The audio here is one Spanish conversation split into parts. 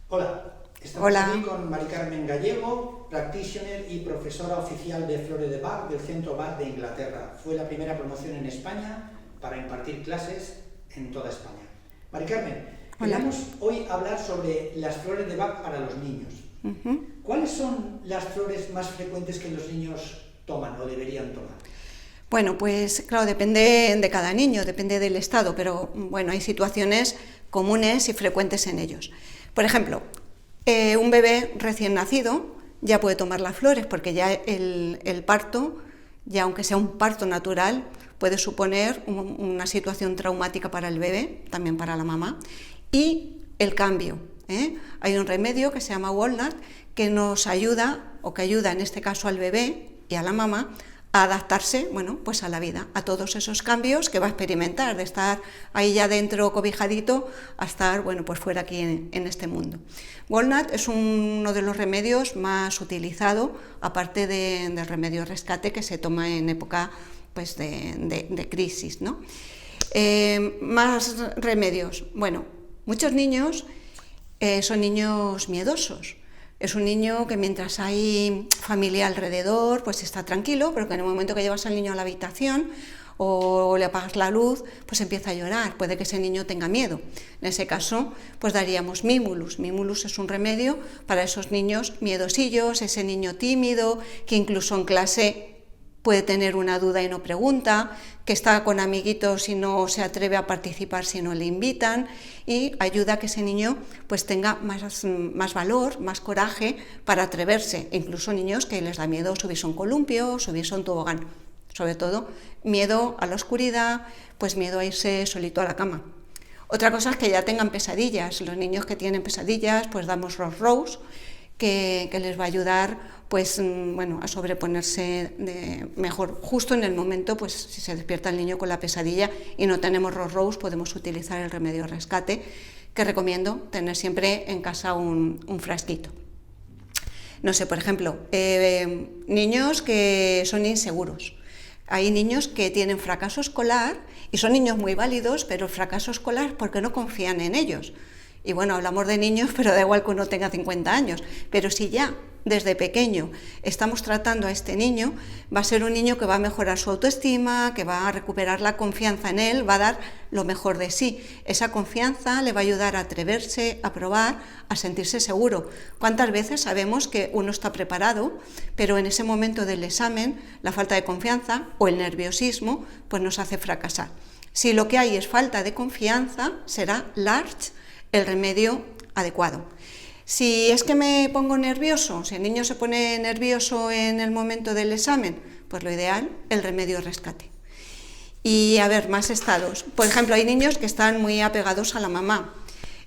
Hola, estamos Hola. aquí con Mari Carmen Gallego, practitioner y profesora oficial de Flores de Bach del Centro Bach de Inglaterra. Fue la primera promoción en España para impartir clases en toda España. Mari Carmen, Hola. queremos hoy hablar sobre las flores de Bach para los niños. ¿Cuáles son las flores más frecuentes que los niños toman o deberían tomar? Bueno, pues claro, depende de cada niño, depende del estado, pero bueno, hay situaciones comunes y frecuentes en ellos. Por ejemplo, un bebé recién nacido ya puede tomar las flores porque ya el parto, ya aunque sea un parto natural, puede suponer una situación traumática para el bebé, también para la mamá, y el cambio. Hay un remedio que se llama Walnut que nos ayuda, o que ayuda en este caso al bebé y a la mamá, a adaptarse, bueno, pues a la vida, a todos esos cambios que va a experimentar, de estar ahí ya dentro cobijadito a estar, bueno, pues fuera aquí en este mundo. Walnut es uno de los remedios más utilizados, aparte del remedio rescate que se toma en época pues de crisis, ¿no? Más remedios. Bueno, muchos niños son niños miedosos. Es un niño que mientras hay familia alrededor, pues está tranquilo, pero que en el momento que llevas al niño a la habitación o le apagas la luz, pues empieza a llorar. Puede que ese niño tenga miedo. En ese caso, pues daríamos Mimulus. Mimulus es un remedio para esos niños miedosillos, ese niño tímido, que incluso en clase puede tener una duda y no pregunta, que está con amiguitos y no se atreve a participar si no le invitan, y ayuda a que ese niño pues tenga más valor, más coraje para atreverse. Incluso niños que les da miedo subirse a un columpio, subirse a un tobogán. Sobre todo, miedo a la oscuridad, pues miedo a irse solito a la cama. Otra cosa es que ya tengan pesadillas. Los niños que tienen pesadillas, pues damos Rose, que les va a ayudar pues bueno, a sobreponerse mejor. Justo en el momento, pues si se despierta el niño con la pesadilla y no tenemos Rose, podemos utilizar el remedio rescate, que recomiendo tener siempre en casa un frasquito. No sé, por ejemplo, niños que son inseguros. Hay niños que tienen fracaso escolar y son niños muy válidos, pero el fracaso escolar porque no confían en ellos. Y bueno, hablamos de niños, pero da igual que uno tenga 50 años. Pero si ya desde pequeño estamos tratando a este niño, va a ser un niño que va a mejorar su autoestima, que va a recuperar la confianza en él, va a dar lo mejor de sí. Esa confianza le va a ayudar a atreverse, a probar, a sentirse seguro. ¿Cuántas veces sabemos que uno está preparado, pero en ese momento del examen la falta de confianza o el nerviosismo pues nos hace fracasar? Si lo que hay es falta de confianza, será Large el remedio adecuado. Si es que me pongo nervioso, si el niño se pone nervioso en el momento del examen, pues lo ideal, el remedio rescate. Y a ver, más estados. Por ejemplo, hay niños que están muy apegados a la mamá.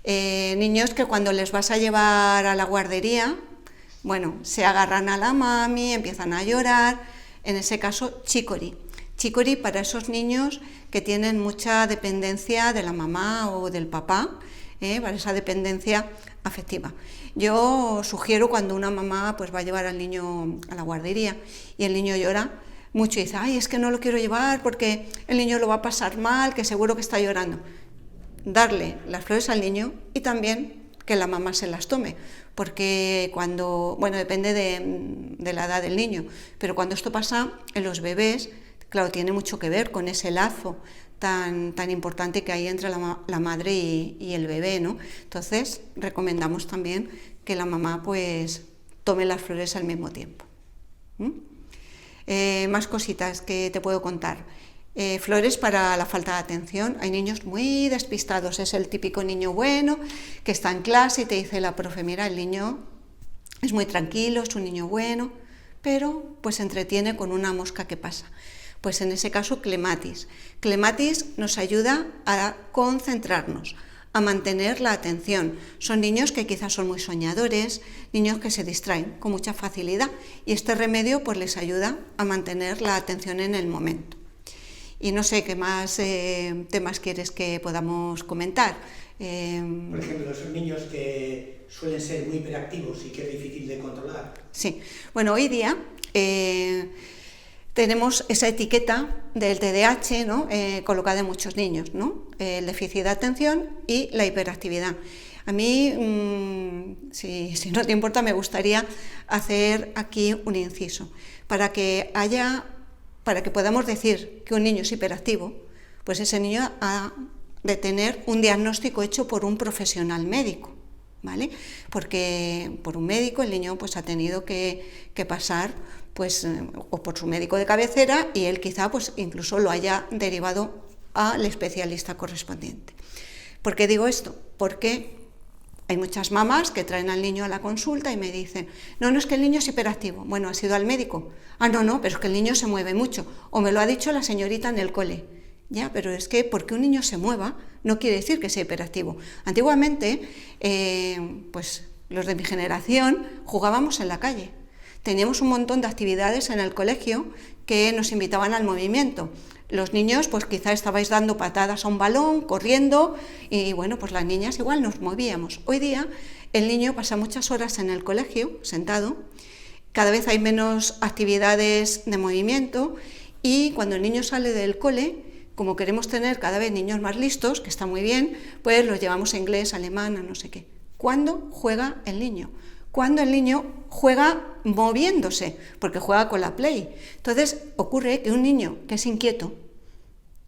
Niños que cuando les vas a llevar a la guardería, bueno, se agarran a la mami, empiezan a llorar. En ese caso, chicory. Chicory para esos niños que tienen mucha dependencia de la mamá o del papá, para esa dependencia afectiva. Yo sugiero cuando una mamá pues va a llevar al niño a la guardería y el niño llora mucho y dice, ay, es que no lo quiero llevar porque el niño lo va a pasar mal, que seguro que está llorando. Darle las flores al niño y también que la mamá se las tome, porque cuando, bueno, depende de la edad del niño, pero cuando esto pasa en los bebés, claro, tiene mucho que ver con ese lazo tan importante que hay entre la madre y el bebé, ¿no? Entonces, recomendamos también que la mamá pues tome las flores al mismo tiempo. Más cositas que te puedo contar. Flores para la falta de atención. Hay niños muy despistados, es el típico niño bueno que está en clase y te dice la profe, mira, el niño es muy tranquilo, es un niño bueno, pero pues se entretiene con una mosca que pasa. Pues en ese caso, clematis. Clematis nos ayuda a concentrarnos, a mantener la atención. Son niños que quizás son muy soñadores, niños que se distraen con mucha facilidad y este remedio pues les ayuda a mantener la atención en el momento. Y no sé qué más temas quieres que podamos comentar. Por ejemplo, esos niños que suelen ser muy hiperactivos y que es difícil de controlar. Sí, bueno, hoy día tenemos esa etiqueta del TDAH, ¿no? Colocada en muchos niños, ¿no? El déficit de atención y la hiperactividad. A mí, si no te importa, me gustaría hacer aquí un inciso. Para que podamos decir que un niño es hiperactivo, pues ese niño ha de tener un diagnóstico hecho por un profesional médico, ¿vale? Porque por un médico el niño pues ha tenido que pasar pues o por su médico de cabecera, y él quizá pues incluso lo haya derivado al especialista correspondiente. ¿Por qué digo esto? Porque hay muchas mamás que traen al niño a la consulta y me dicen, no, es que el niño es hiperactivo. Bueno, ¿has ido al médico? Ah, no, pero es que el niño se mueve mucho, o me lo ha dicho la señorita en el cole. Ya, pero es que porque un niño se mueva no quiere decir que sea hiperactivo. Antiguamente, pues los de mi generación jugábamos en la calle. Teníamos un montón de actividades en el colegio que nos invitaban al movimiento. Los niños, pues quizá estabais dando patadas a un balón, corriendo, y bueno, pues las niñas igual nos movíamos. Hoy día el niño pasa muchas horas en el colegio, sentado, cada vez hay menos actividades de movimiento, y cuando el niño sale del cole, como queremos tener cada vez niños más listos, que está muy bien, pues los llevamos a inglés, alemán, a no sé qué. ¿Cuándo juega el niño? Cuando el niño juega moviéndose, porque juega con la Play. Entonces ocurre que un niño que es inquieto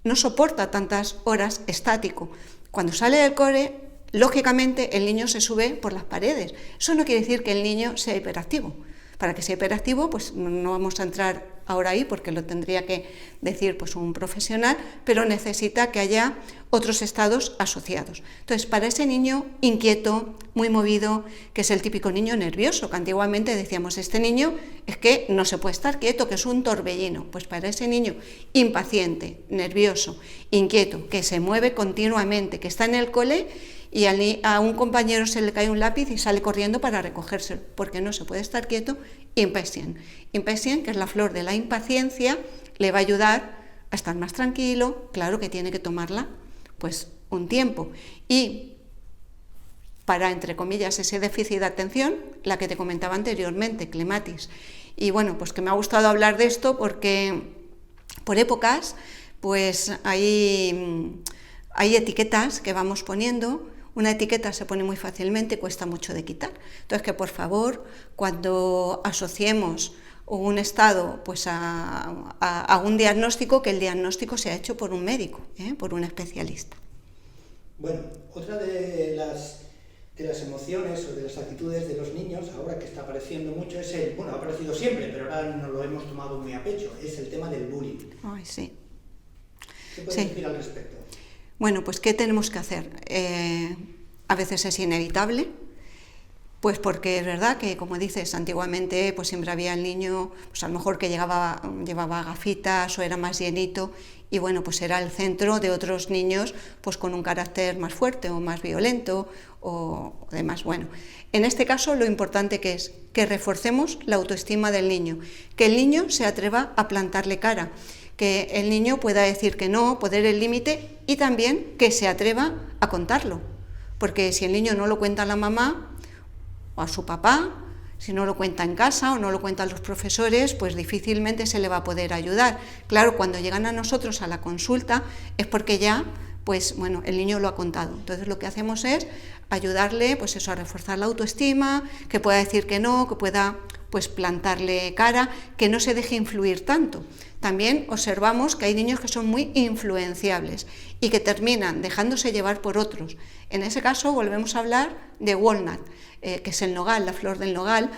no soporta tantas horas estático. Cuando sale del cole, lógicamente el niño se sube por las paredes. Eso no quiere decir que el niño sea hiperactivo. Para que sea hiperactivo, pues no vamos a entrar ahora ahí porque lo tendría que decir pues un profesional, pero necesita que haya otros estados asociados. Entonces, para ese niño inquieto, muy movido, que es el típico niño nervioso, que antiguamente decíamos, este niño es que no se puede estar quieto, que es un torbellino, pues para ese niño impaciente, nervioso, inquieto, que se mueve continuamente, que está en el cole y a un compañero se le cae un lápiz y sale corriendo para recogérselo, porque no se puede estar quieto, impacient. Impacient, que es la flor de la impaciencia, le va a ayudar a estar más tranquilo. Claro que tiene que tomarla pues un tiempo. Y para, entre comillas, ese déficit de atención, la que te comentaba anteriormente, clematis. Y bueno, pues que me ha gustado hablar de esto porque por épocas pues hay etiquetas que vamos poniendo. Una etiqueta se pone muy fácilmente, cuesta mucho de quitar. Entonces, que por favor, cuando asociemos un estado pues a un diagnóstico, que el diagnóstico sea hecho por un médico, por un especialista. Bueno, otra de las emociones o de las actitudes de los niños, ahora que está apareciendo mucho, es ha aparecido siempre, pero ahora nos lo hemos tomado muy a pecho, es el tema del bullying. Ay, sí. ¿Qué puedes decir al respecto? Bueno, pues ¿qué tenemos que hacer? A veces es inevitable, pues porque es verdad que, como dices, antiguamente pues siempre había el niño, pues a lo mejor que llevaba gafitas o era más llenito, y bueno, pues era el centro de otros niños pues con un carácter más fuerte o más violento o demás. Bueno, en este caso lo importante que es que reforcemos la autoestima del niño, que el niño se atreva a plantarle cara, que el niño pueda decir que no, poner el límite, y también que se atreva a contarlo, porque si el niño no lo cuenta a la mamá o a su papá, si no lo cuenta en casa o no lo cuentan los profesores, pues difícilmente se le va a poder ayudar. Claro, cuando llegan a nosotros a la consulta es porque ya, pues bueno, el niño lo ha contado. Entonces lo que hacemos es ayudarle, pues eso, a reforzar la autoestima, que pueda decir que no, que pueda pues plantarle cara, que no se deje influir tanto. También observamos que hay niños que son muy influenciables y que terminan dejándose llevar por otros. En ese caso volvemos a hablar de walnut, que es el nogal, la flor del nogal,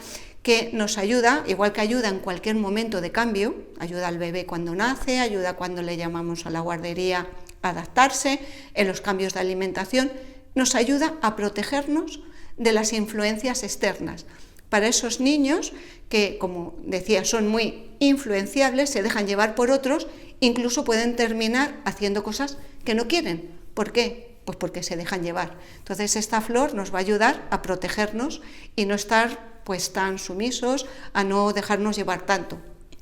que nos ayuda, igual que ayuda en cualquier momento de cambio, ayuda al bebé cuando nace, ayuda cuando le llamamos a la guardería a adaptarse, en los cambios de alimentación, nos ayuda a protegernos de las influencias externas. Para esos niños que, como decía, son muy influenciables, se dejan llevar por otros, incluso pueden terminar haciendo cosas que no quieren. ¿Por qué? Pues porque se dejan llevar. Entonces esta flor nos va a ayudar a protegernos y no estar pues tan sumisos, a no dejarnos llevar tanto.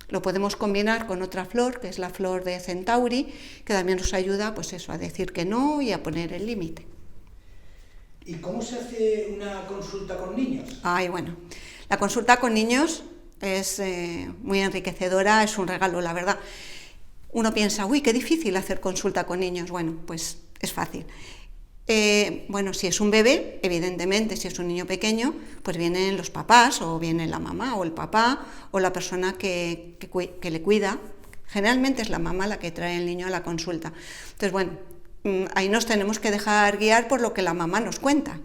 Lo podemos combinar con otra flor, que es la flor de Centauri, que también nos ayuda pues eso, a decir que no y a poner el límite. ¿Y cómo se hace una consulta con niños? Bueno, la consulta con niños es muy enriquecedora, es un regalo, la verdad. Uno piensa, uy, qué difícil hacer consulta con niños. Bueno, pues es fácil. Bueno, si es un bebé, evidentemente, si es un niño pequeño, pues vienen los papás, o viene la mamá, o el papá, o la persona que le cuida. Generalmente es la mamá la que trae al niño a la consulta. Entonces, bueno, ahí nos tenemos que dejar guiar por lo que la mamá nos cuenta.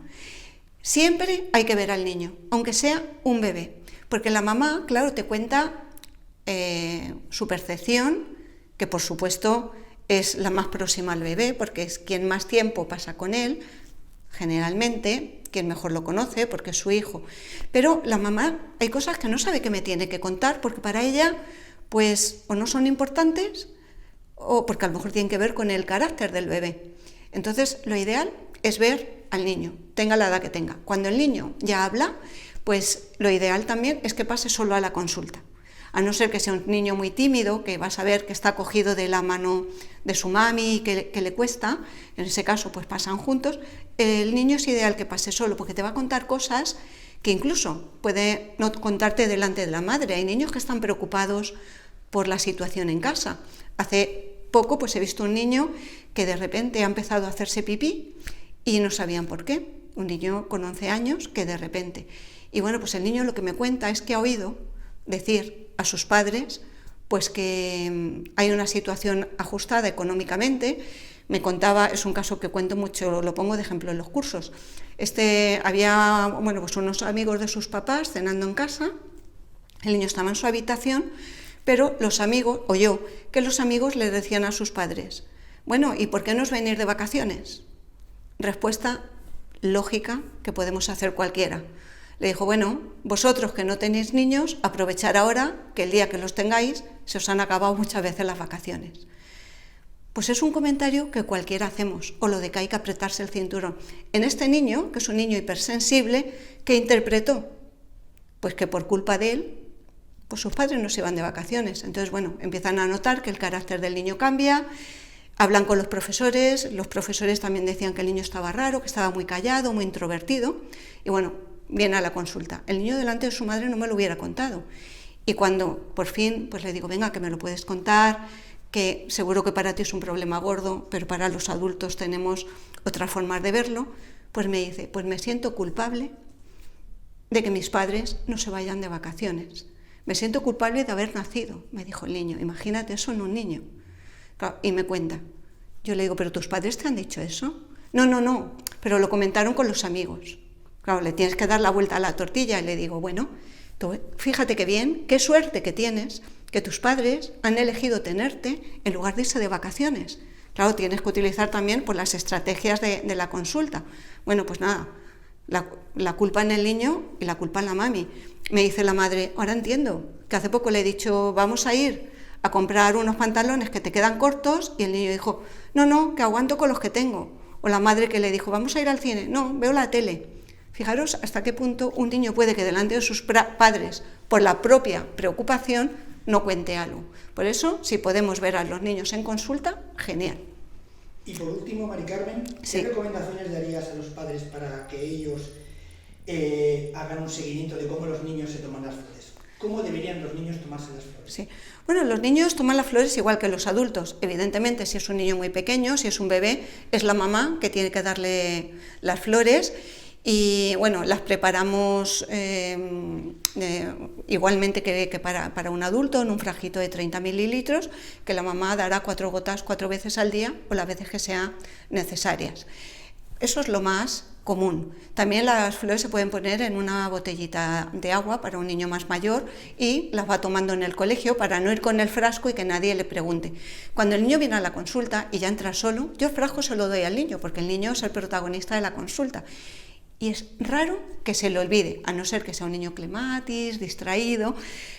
Siempre hay que ver al niño, aunque sea un bebé, porque la mamá, claro, te cuenta su percepción, que por supuesto es la más próxima al bebé, porque es quien más tiempo pasa con él, generalmente, quien mejor lo conoce, porque es su hijo. Pero la mamá, hay cosas que no sabe que me tiene que contar, porque para ella, pues, o no son importantes, o porque a lo mejor tienen que ver con el carácter del bebé. Entonces, lo ideal es ver al niño, tenga la edad que tenga. Cuando el niño ya habla, pues lo ideal también es que pase solo a la consulta. A no ser que sea un niño muy tímido, que vas a ver que está cogido de la mano de su mami y que le cuesta, en ese caso pues pasan juntos. El niño es ideal que pase solo, porque te va a contar cosas que incluso puede no contarte delante de la madre. Hay niños que están preocupados por la situación en casa. Hace poco pues he visto un niño que de repente ha empezado a hacerse pipí y no sabían por qué. Un niño con 11 años que de repente. Y bueno, pues el niño lo que me cuenta es que ha oído decir a sus padres pues que hay una situación ajustada económicamente. Me contaba, es un caso que cuento mucho, lo pongo de ejemplo en los cursos. Había bueno, pues unos amigos de sus papás cenando en casa, el niño estaba en su habitación, pero los amigos, oyó que los amigos le decían a sus padres, bueno, ¿y por qué no os venir de vacaciones? Respuesta lógica que podemos hacer cualquiera. Le dijo, bueno, vosotros que no tenéis niños, aprovechar ahora que el día que los tengáis se os han acabado muchas veces las vacaciones. Pues es un comentario que cualquiera hacemos, o lo de que hay que apretarse el cinturón. En este niño, que es un niño hipersensible, ¿qué interpretó? Pues que por culpa de él, pues sus padres no se iban de vacaciones. Entonces, bueno, empiezan a notar que el carácter del niño cambia, hablan con los profesores también decían que el niño estaba raro, que estaba muy callado, muy introvertido, y bueno, viene a la consulta. El niño delante de su madre no me lo hubiera contado. Y cuando por fin pues le digo, venga, que me lo puedes contar, que seguro que para ti es un problema gordo, pero para los adultos tenemos otras formas de verlo, pues me dice, pues me siento culpable de que mis padres no se vayan de vacaciones. Me siento culpable de haber nacido, me dijo el niño. Imagínate eso en un niño. Y me cuenta. Yo le digo, ¿pero tus padres te han dicho eso? No, pero lo comentaron con los amigos. Claro, le tienes que dar la vuelta a la tortilla y le digo, bueno, tú, fíjate qué bien, qué suerte que tienes, que tus padres han elegido tenerte en lugar de irse de vacaciones. Claro, tienes que utilizar también pues, las estrategias de la consulta. Bueno, pues nada, la culpa en el niño y la culpa en la mami. Me dice la madre, ahora entiendo, que hace poco le he dicho, vamos a ir a comprar unos pantalones que te quedan cortos, y el niño dijo, no, que aguanto con los que tengo. O la madre que le dijo, vamos a ir al cine, no, veo la tele. Fijaros hasta qué punto un niño puede que delante de sus padres, por la propia preocupación, no cuente algo. Por eso, si podemos ver a los niños en consulta, genial. Y por último, Mari Carmen, ¿qué recomendaciones darías a los padres para que ellos hagan un seguimiento de cómo los niños se toman las flores? ¿Cómo deberían los niños tomarse las flores? Sí. Bueno, los niños toman las flores igual que los adultos. Evidentemente, si es un niño muy pequeño, si es un bebé, es la mamá que tiene que darle las flores. Y bueno, las preparamos igualmente que para un adulto, en un frasquito de 30 mililitros, que la mamá dará 4 gotas 4 veces al día o las veces que sean necesarias. Eso es lo más común. También las flores se pueden poner en una botellita de agua para un niño más mayor y las va tomando en el colegio para no ir con el frasco y que nadie le pregunte. Cuando el niño viene a la consulta y ya entra solo, yo el frasco se lo doy al niño porque el niño es el protagonista de la consulta. Y es raro que se le olvide, a no ser que sea un niño clematis, distraído,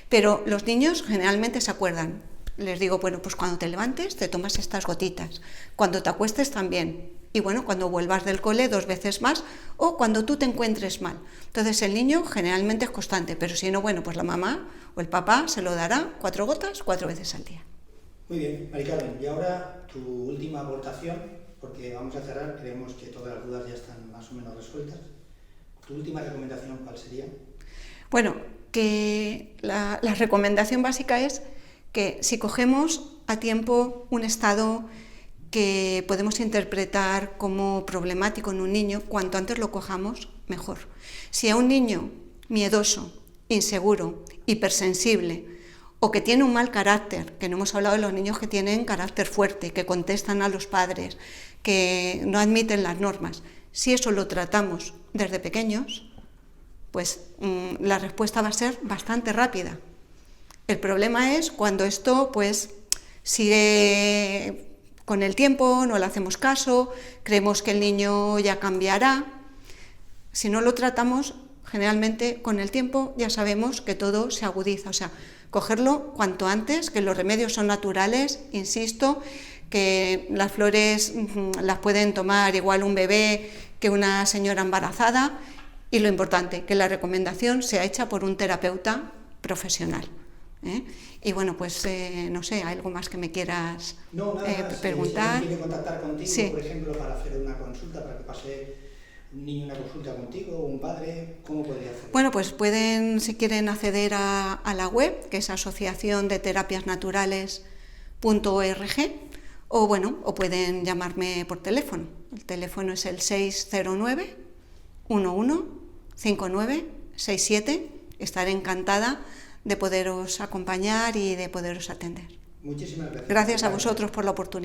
pero los niños generalmente se acuerdan. Les digo, bueno, pues cuando te levantes te tomas estas gotitas, cuando te acuestes también, y bueno, cuando vuelvas del cole 2 veces más, o cuando tú te encuentres mal. Entonces el niño generalmente es constante, pero si no, bueno, pues la mamá o el papá se lo dará 4 gotas 4 veces al día. Muy bien, Mari Carmen, y ahora tu última aportación, porque vamos a cerrar, creemos que todas las dudas ya están más o menos resueltas. ¿Tu última recomendación cuál sería? Bueno, que la recomendación básica es que si cogemos a tiempo un estado que podemos interpretar como problemático en un niño, cuanto antes lo cojamos, mejor. Si a un niño miedoso, inseguro, hipersensible o que tiene un mal carácter, que no hemos hablado de los niños que tienen carácter fuerte, que contestan a los padres, que no admiten las normas, si eso lo tratamos desde pequeños, pues la respuesta va a ser bastante rápida. El problema es cuando esto pues sigue con el tiempo, no le hacemos caso, creemos que el niño ya cambiará. Si no lo tratamos, generalmente con el tiempo ya sabemos que todo se agudiza, o sea, cogerlo cuanto antes, que los remedios son naturales, insisto, que las flores las pueden tomar igual un bebé que una señora embarazada, y lo importante, que la recomendación sea hecha por un terapeuta profesional. Y bueno, pues no sé, ¿hay algo más que me quieras preguntar? Si alguien quiere contactar contigo, sí. Por ejemplo, para hacer una consulta, para que pase un niño una consulta contigo o un padre, ¿cómo podría hacerlo? Bueno, pues pueden, si quieren, acceder a la web, que es asociaciondeterapiasnaturales.org, o bueno, o pueden llamarme por teléfono. El teléfono es el 609 11 5967. Estaré encantada de poderos acompañar y de poderos atender. Muchísimas gracias. Gracias a vosotros por la oportunidad.